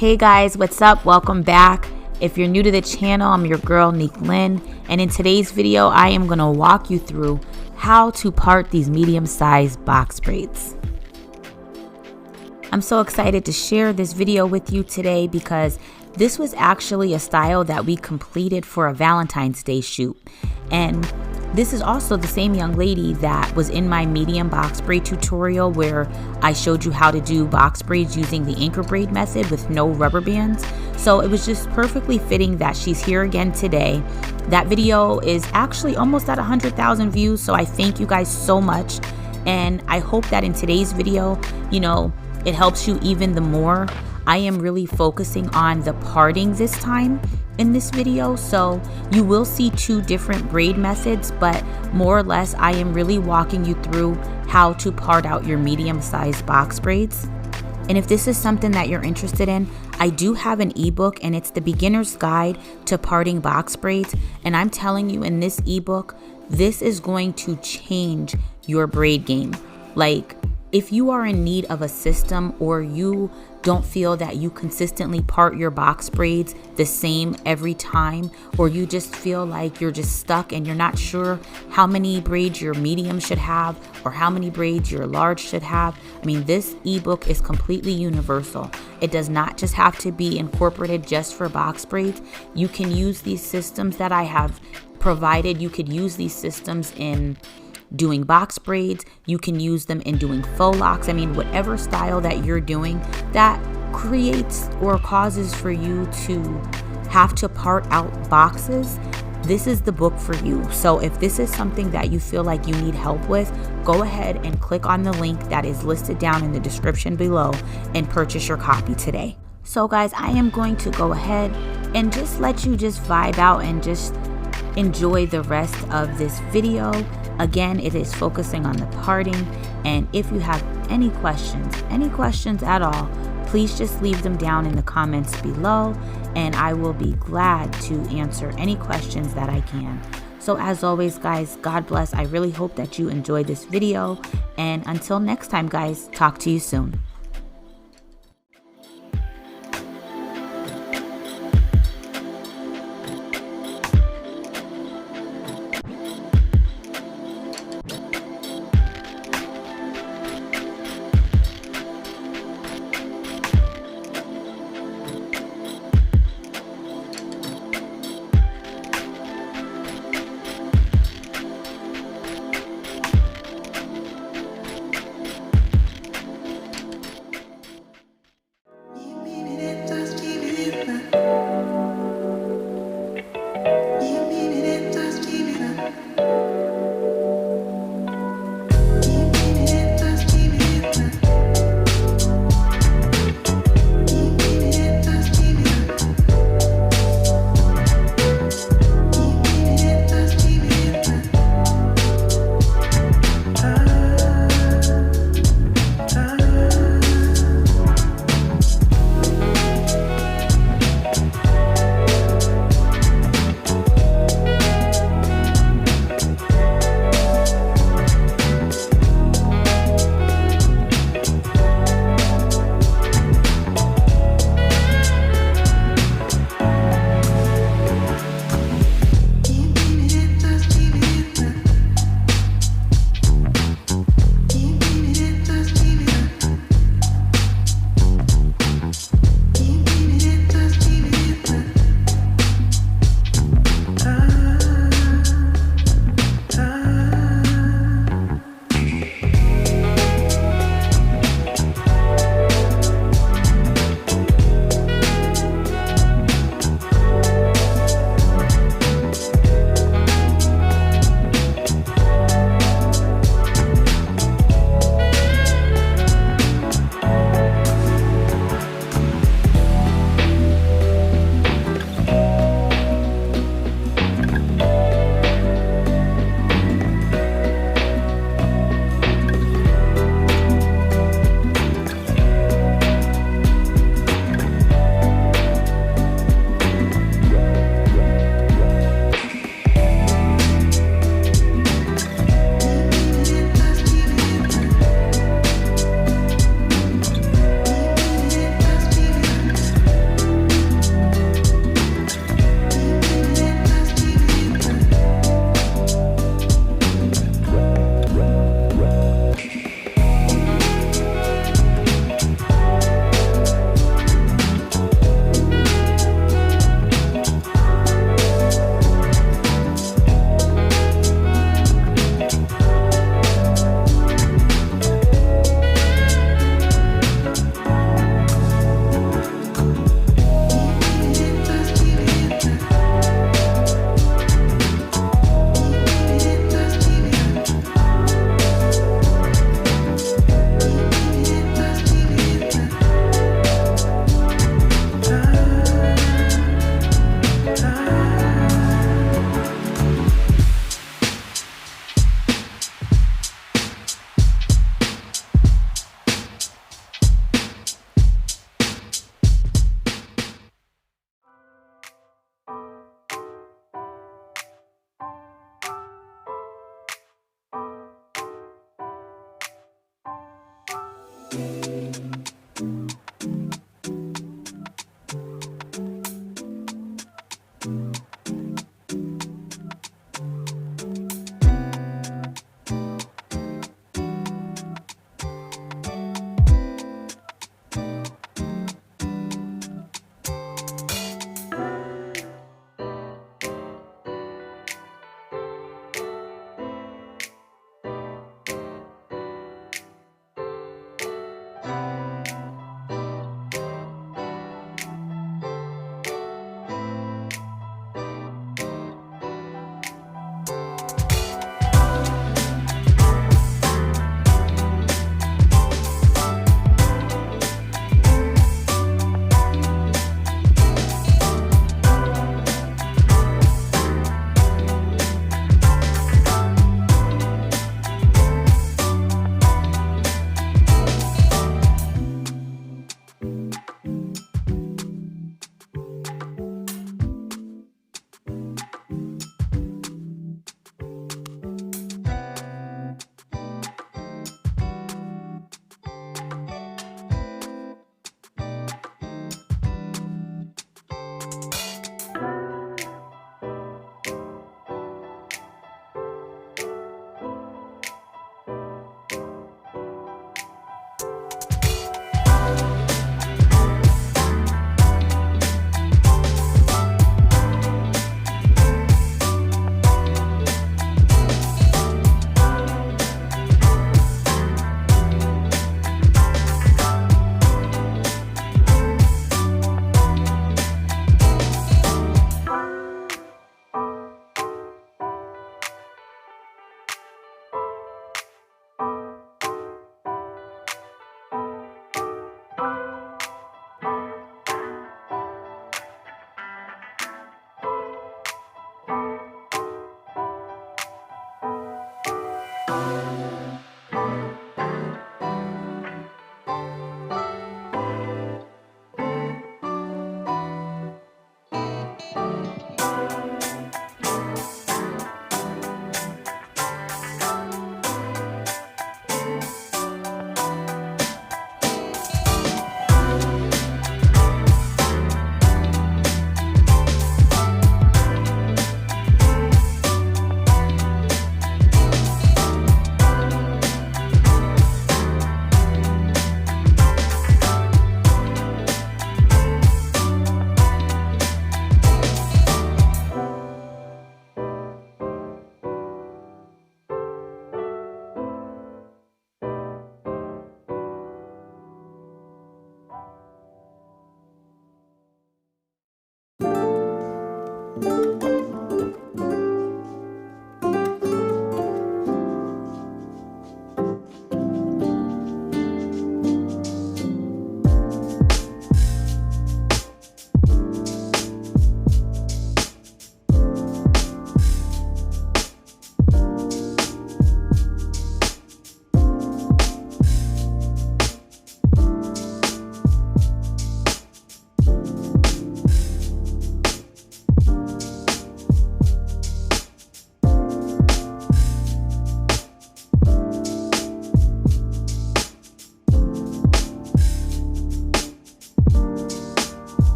Hey guys, what's up? Welcome back. If you're new to the channel, I'm your girl Nick Lynn, and in today's video I am going to walk you through how to part these medium-sized box braids. I'm so excited to share this video with you today because this was actually a style that we completed for a Valentine's Day shoot, and this is also the same young lady that was in my medium box braid tutorial where I showed you how to do box braids using the anchor braid method with no rubber bands. So it was just perfectly fitting that she's here again today. That video is actually almost at 100,000 views, so I thank you guys so much. And I hope that in today's video, it helps you even the more. I am really focusing on the parting this time in this video, so you will see two different braid methods, but more or less I am really walking you through how to part out your medium-sized box braids. And if this is something that you're interested in, I do have an ebook, and it's the beginner's guide to parting box braids. And I'm telling you, in this ebook, this is going to change your braid game. Like, if you are in need of a system, or you don't feel that you consistently part your box braids the same every time, or you just feel like you're just stuck and you're not sure how many braids your medium should have or how many braids your large should have, I mean, this ebook is completely universal. It does not just have to be incorporated just for box braids. You can use these systems that I have provided. You could use these systems in doing box braids. You can use them in doing faux locks. I mean, whatever style that you're doing that creates or causes for you to have to part out boxes, this is the book for you. So if this is something that you feel like you need help with, go ahead and click on the link that is listed down in the description below and purchase your copy today. So guys, I am going to go ahead and just let you just vibe out and just enjoy the rest of this video. Again, it is focusing on the parting, and if you have any questions at all, please just leave them down in the comments below, and I will be glad to answer any questions that I can. So as always, guys, God bless. I really hope that you enjoyed this video, and until next time, guys, talk to you soon. Just give it back.